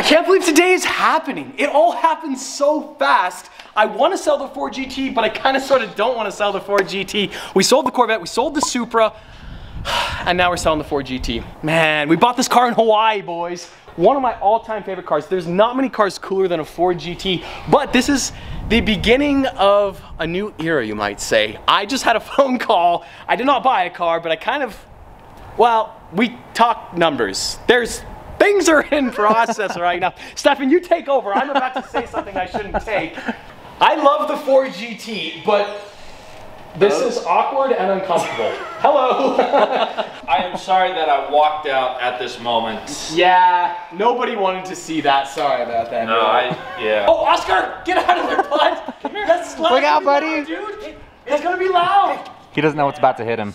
can't believe today is happening. It all happened so fast. I want to sell the Ford GT, but I kind of sort of don't want to sell the Ford GT. We sold the Corvette, we sold the Supra, and now we're selling the Ford GT. Man, we bought this car in Hawaii, boys. One of my all-time favorite cars. There's not many cars cooler than a Ford GT, but this is the beginning of a new era, you might say. I just had a phone call. I did not buy a car, but I kind of, well, we talk numbers. Things are in process right now. Stefan, you take over. I'm about to say something I shouldn't take. I love the Ford GT, but this is awkward and uncomfortable. Hello. I am sorry that I walked out at this moment. Yeah, nobody wanted to see that. Sorry about that. No, yeah. Oh, Oscar, get out of there, bud. Come here. That's loud. Look out, buddy. Loud, dude. It's gonna be loud. He doesn't know what's about to hit him.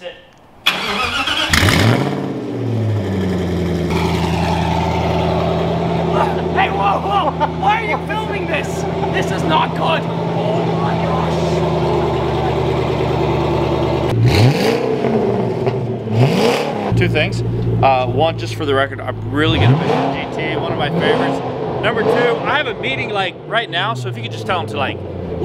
Hey, whoa, whoa! Why are you filming this? This is not good! Oh my gosh! Two things. One, just for the record, I'm really gonna miss the GT, one of my favorites. Number two, I have a meeting like right now, so if you could just tell them to like,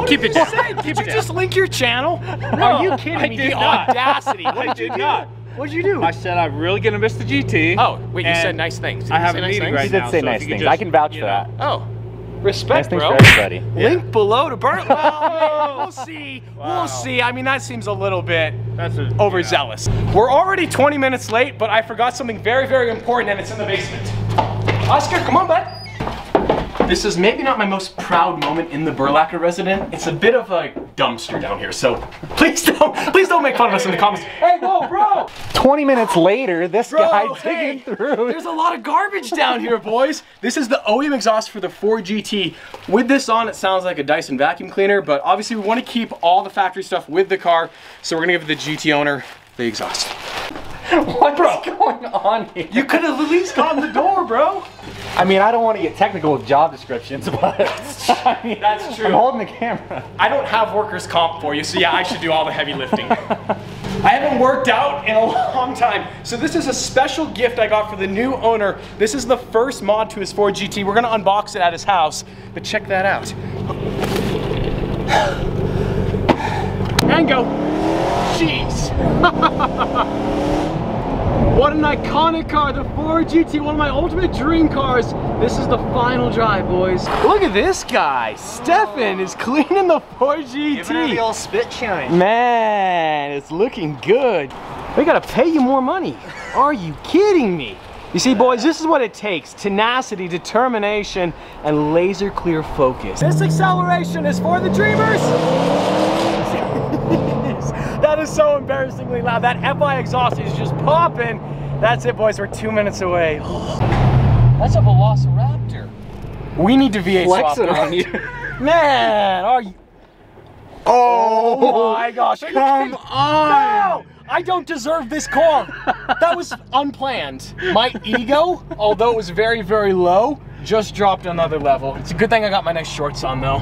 keep it down. Did you just link your channel? No, are you kidding me? The audacity! I did not. What'd you do? I said I'm really gonna miss the GT. Oh, wait, you said nice things. Did I have a meeting right now. He did say nice things. I can vouch for that. Oh, respect, nice bro. Nice things for everybody. Link below to Burt. Well, we'll see. Wow. We'll see. I mean, that seems a little bit overzealous. Yeah. We're already 20 minutes late, but I forgot something very, very important, and it's in the basement. Oscar, come on, bud. This is maybe not my most proud moment in the Burlacher resident. It's a bit of a dumpster down here, so please don't make fun of us in the comments. Hey, whoa, bro! 20 minutes later, this guy digging through. There's a lot of garbage down here, boys. This is the OEM exhaust for the Ford GT. With this on, it sounds like a Dyson vacuum cleaner, but obviously we want to keep all the factory stuff with the car, so we're gonna give the GT owner the exhaust. What's going on here? You could have at least gotten the door, bro. I mean, I don't want to get technical with job descriptions, but I mean, that's true. I'm holding the camera. I don't have workers' comp for you, so yeah, I should do all the heavy lifting. I haven't worked out in a long time, so this is a special gift I got for the new owner. This is the first mod to his Ford GT. We're gonna unbox it at his house, but check that out. And go. Jeez. What an iconic car, the Ford GT, one of my ultimate dream cars. This is the final drive, boys. Look at this guy. Stefan is cleaning the Ford GT. Giving her the old spit shine. Man, it's looking good. We gotta pay you more money. Are you kidding me? You see, boys, this is what it takes. Tenacity, determination, and laser clear focus. This acceleration is for the dreamers. That is so embarrassingly loud. That FI exhaust is just popping. That's it, boys. We're 2 minutes away. That's a Velociraptor. We need to V8 swap it on you. Man, are you? Oh my gosh. Come on. No, I don't deserve this car. That was unplanned. My ego, although it was very, very low, just dropped another level. It's a good thing I got my nice shorts on though.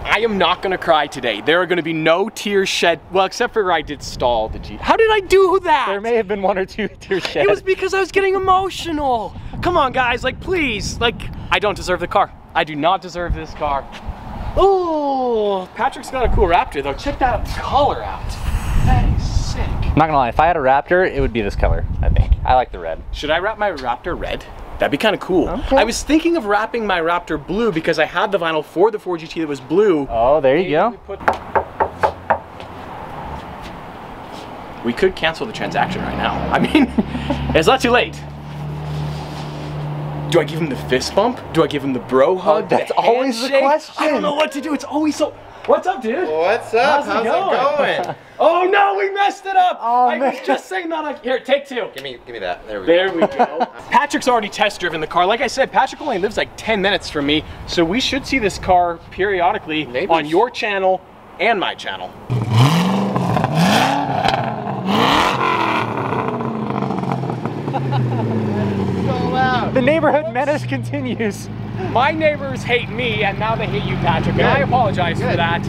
I am not gonna cry today. There are gonna be no tears shed. Well, except for I did stall the Jeep. How did I do that? There may have been 1 or 2 tears shed. It was because I was getting emotional. Come on, guys, like please. Like, I don't deserve the car. I do not deserve this car. Oh, Patrick's got a cool Raptor though. Check that color out. That is sick. I'm not gonna lie, if I had a Raptor, it would be this color, I think. I like the red. Should I wrap my Raptor red? That'd be kind of cool. Okay. I was thinking of wrapping my Raptor blue because I had the vinyl for the Ford GT that was blue. Oh, there you go. We could cancel the transaction right now. I mean, it's not too late. Do I give him the fist bump? Do I give him the bro hug? That's always the question. I don't know what to do. It's always so... What's up, dude? What's up? How's it going? Oh no, we messed it up! Oh, I was just saying that. Here, take two. Give me that. There we go. Patrick's already test driven the car. Like I said, Patrick only lives like 10 minutes from me, so we should see this car periodically on your channel and my channel. So loud. The neighborhood menace continues. My neighbors hate me, and now they hate you, Patrick, and I apologize for that.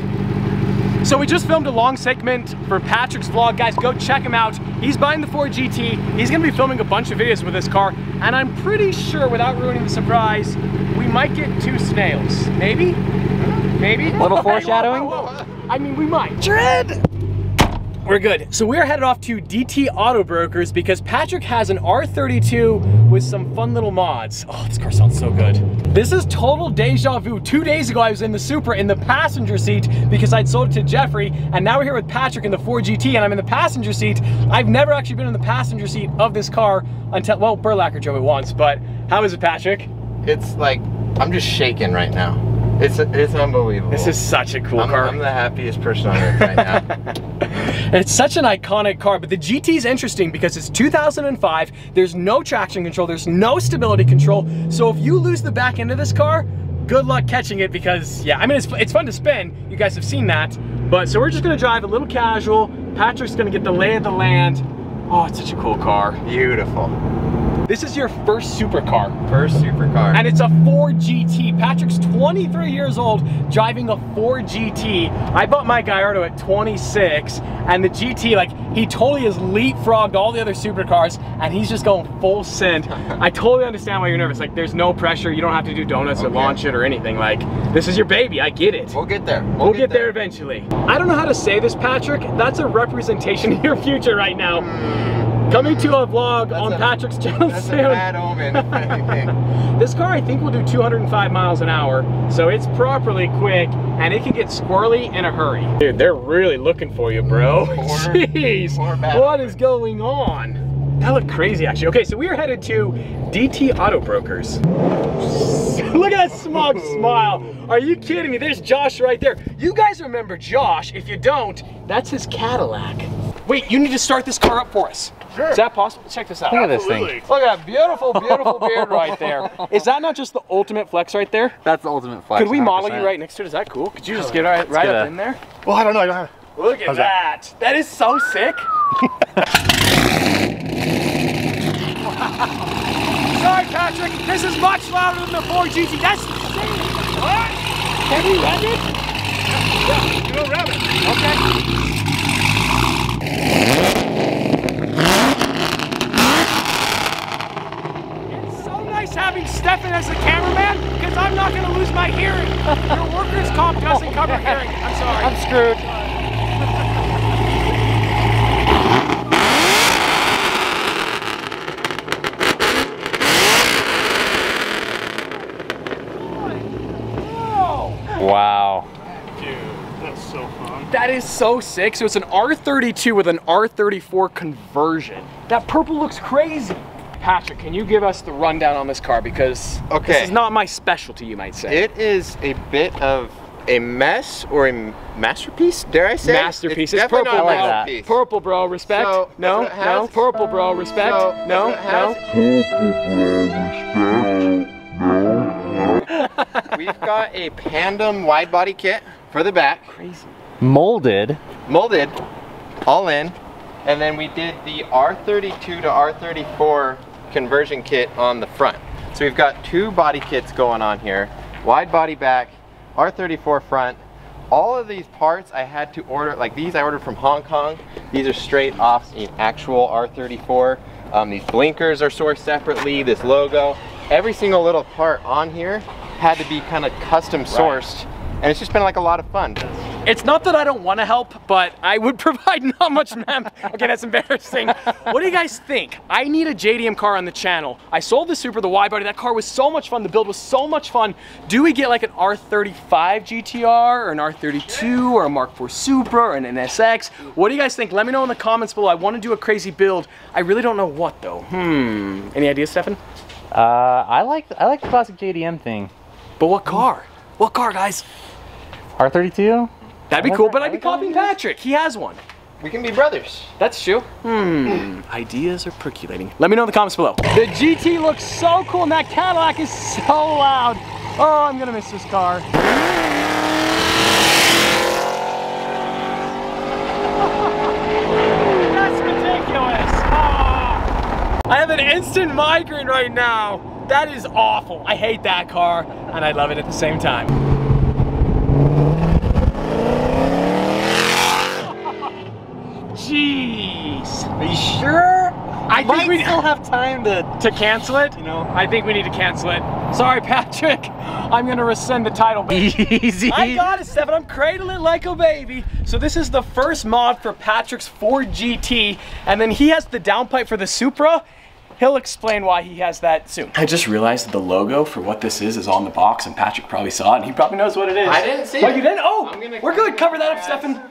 So we just filmed a long segment for Patrick's vlog. Guys, go check him out. He's buying the Ford GT. He's gonna be filming a bunch of videos with this car, and I'm pretty sure, without ruining the surprise, we might get 2 snails. Maybe? Maybe? A little foreshadowing? I mean, we might. Dread! We're good. So we're headed off to DT Auto Brokers because Patrick has an R32 with some fun little mods. Oh, this car sounds so good. This is total deja vu. 2 days ago, I was in the Supra in the passenger seat because I'd sold it to Jeffrey, and now we're here with Patrick in the Ford GT, and I'm in the passenger seat. I've never actually been in the passenger seat of this car until, well, Burlacher drove it once, but how is it, Patrick? It's like, I'm just shaking right now. It's unbelievable. This is such a cool car. I'm the happiest person on earth right now. It's such an iconic car, but the GT is interesting because it's 2005, there's no traction control, there's no stability control, so if you lose the back end of this car, good luck catching it because, yeah, I mean, it's fun to spin, you guys have seen that, but so we're just gonna drive a little casual. Patrick's gonna get the lay of the land. Oh, it's such a cool car. Beautiful. This is your first supercar. First supercar. And it's a Ford GT. Patrick's 23 years old driving a Ford GT. I bought my Gallardo at 26, and the GT, like, he totally has leapfrogged all the other supercars, and he's just going full send. I totally understand why you're nervous. Like, there's no pressure. You don't have to do donuts or launch it or anything. Like, this is your baby. I get it. We'll get there. We'll get there eventually. I don't know how to say this, Patrick. That's a representation of your future right now. Coming to a vlog on Patrick's channel That's soon. a bad omen, if anything. This car, I think, will do 205 miles an hour, so it's properly quick, and it can get squirrely in a hurry. Dude, they're really looking for you, bro. Jeez, what is going on? That looked crazy, actually. Okay, so we are headed to DT Auto Brokers. Look at that smug smile. Are you kidding me? There's Josh right there. You guys remember Josh. If you don't, that's his Cadillac. Wait, you need to start this car up for us. Sure. Is that possible? Check this out. Look at this thing. Look at that beautiful, beautiful beard right there. Is that not just the ultimate flex right there? That's the ultimate flex. Could we 100%. model you right next to it? Is that cool? Could you just get right up in there? Well, I don't know. I don't have. Look at that. That is so sick. Sorry, Patrick. This is much louder than the Ford GT. That's insane. What? Can we rev it? Yeah, you go rev it. Okay. It's so nice having Stefan as the cameraman because I'm not going to lose my hearing. Your workers' comp doesn't cover hearing. I'm sorry. I'm screwed. Wow. Dude, that's so fun. That is so sick. So it's an R32 with an R34 conversion. That purple looks crazy. Patrick, can you give us the rundown on this car? Because this is not my specialty, you might say. It is a bit of a mess or a masterpiece, dare I say? Masterpiece. It's purple, not a bro. masterpiece. Purple, bro. Respect. So, no, it has- no. Purple, bro. Respect. So, no, We've got a Pandem wide body kit for the back. Crazy. Molded. Molded, all in. And then we did the R32 to R34 conversion kit on the front. So we've got 2 body kits going on here. Wide body back, R34 front. All of these parts I had to order, like these I ordered from Hong Kong. These are straight off an actual R34. These blinkers are sourced separately, this logo. Every single little part on here had to be kind of custom sourced. And it's just been like a lot of fun. It's not that I don't want to help, but I would provide not much Okay, that's embarrassing. What do you guys think? I need a JDM car on the channel. I sold the Supra, the wide body. That car was so much fun. The build was so much fun. Do we get like an R35 GTR or an R32 or a Mark IV Supra or an NSX? What do you guys think? Let me know in the comments below. I want to do a crazy build. I really don't know what though. Any ideas, Stefan? I like the classic JDM thing. But what car? What car, guys? R32? That'd be cool, but I'd be copying Patrick. He has one. We can be brothers. That's true. Ideas are percolating. Let me know in the comments below. The GT looks so cool and that Cadillac is so loud. Oh, I'm gonna miss this car. That's ridiculous. Oh. I have an instant migraine right now. That is awful. I hate that car and I love it at the same time. Jeez. Are you sure? I think we still have time to cancel it. you know. I think we need to cancel it. Sorry, Patrick. I'm gonna rescind the title. Easy. I got it, Stefan. I'm cradling it like a baby. So this is the first mod for Patrick's Ford GT, and then he has the downpipe for the Supra. He'll explain why he has that soon. I just realized that the logo for what this is on the box, and Patrick probably saw it, and he probably knows what it is. I didn't see it. Oh, it. you didn't? Oh, we're good. Cover that up, Stefan.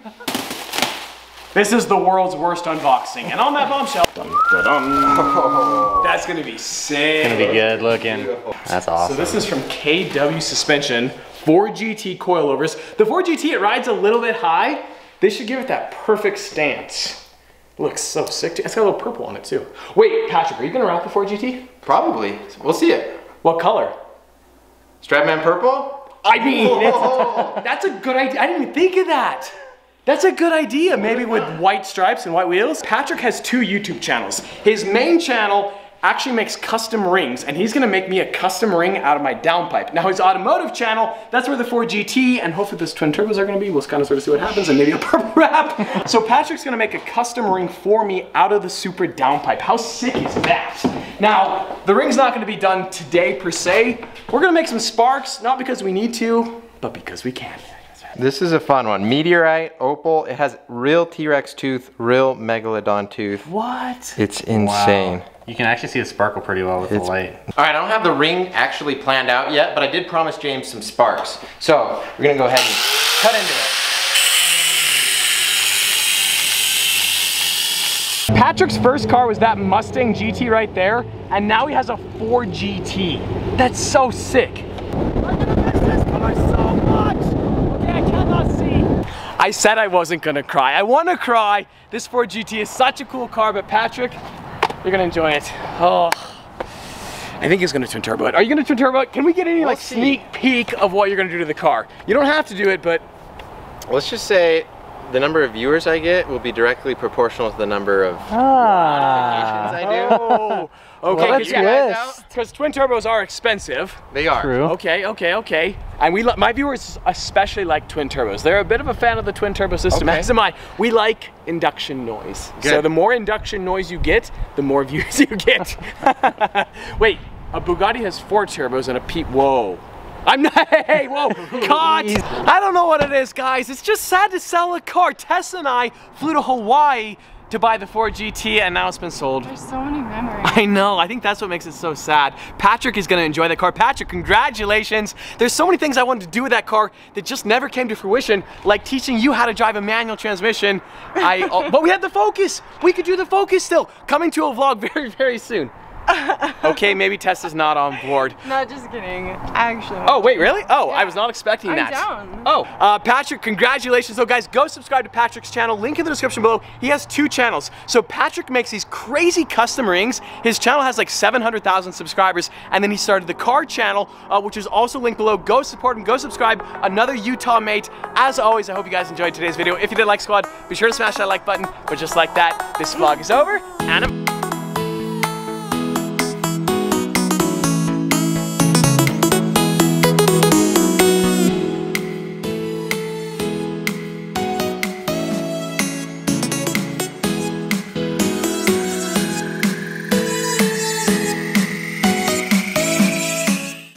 This is the world's worst unboxing, and on that bombshell, dun, dun, dun, that's gonna be sick. Gonna be good looking. That's awesome. So this is from KW Suspension, Ford GT coilovers. The Ford GT, it rides a little bit high. They should give it that perfect stance. Looks so sick. It's got a little purple on it too. Wait, Patrick, are you gonna rock the Ford GT? Probably. We'll see it. What color? Stradman purple? I mean, that's a good idea. I didn't even think of that. That's a good idea, maybe with white stripes and white wheels. Patrick has 2 YouTube channels. His main channel actually makes custom rings, and he's gonna make me a custom ring out of my downpipe. Now his automotive channel, that's where the Ford GT and hopefully those twin turbos are gonna be. We'll kind of sort of see what happens, and maybe a purple wrap. So Patrick's gonna make a custom ring for me out of the Supra downpipe. How sick is that? Now, the ring's not gonna be done today per se. We're gonna make some sparks, not because we need to, but because we can. This is a fun one. Meteorite, opal. It has real T-Rex tooth, real megalodon tooth. What? It's insane. Wow. You can actually see it sparkle pretty well with the light. All right, I don't have the ring actually planned out yet, but I did promise James some sparks. So we're gonna go ahead and cut into it. Patrick's first car was that Mustang GT right there, and now he has a Ford GT. That's so sick. I'm gonna miss this car so much. Okay, I cannot see. I said I wasn't gonna cry. I wanna cry. This Ford GT is such a cool car, but Patrick, you're gonna enjoy it. Oh, I think he's gonna twin turbo it. Are you gonna twin turbo it? Can we get any like sneak peek of what you're gonna do to the car? You don't have to do it, but. Let's just say the number of viewers I get will be directly proportional to the number of modifications I do. Oh, okay, Well, because twin turbos are expensive. They are. True. Okay. And my viewers especially like twin turbos. They're a bit of a fan of the twin turbo system, as am I. We like induction noise. Good. So the more induction noise you get, the more views you get. Wait, a Bugatti has 4 turbos and a whoa. I'm not, hey, whoa, cut! I don't know what it is, guys. It's just sad to sell a car. Tess and I flew to Hawaii to buy the Ford GT, and now it's been sold. There's so many memories. I know, I think that's what makes it so sad. Patrick is gonna enjoy that car. Patrick, congratulations. There's so many things I wanted to do with that car that just never came to fruition, like teaching you how to drive a manual transmission. But we had the Focus. We could do the Focus still. Coming to a vlog very, very soon. Okay, maybe Tess is not on board. No, just kidding. Actually. Oh, wait, really? Oh, Yeah. I was not expecting I'm that. down. Oh, Patrick, congratulations. So guys, go subscribe to Patrick's channel. Link in the description below. He has 2 channels. So Patrick makes these crazy custom rings. His channel has like 700,000 subscribers. And then he started the car channel, which is also linked below. Go support him, go subscribe. Another Utah mate. As always, I hope you guys enjoyed today's video. If you did like Squad, be sure to smash that like button. But just like that, this vlog is over. And I'm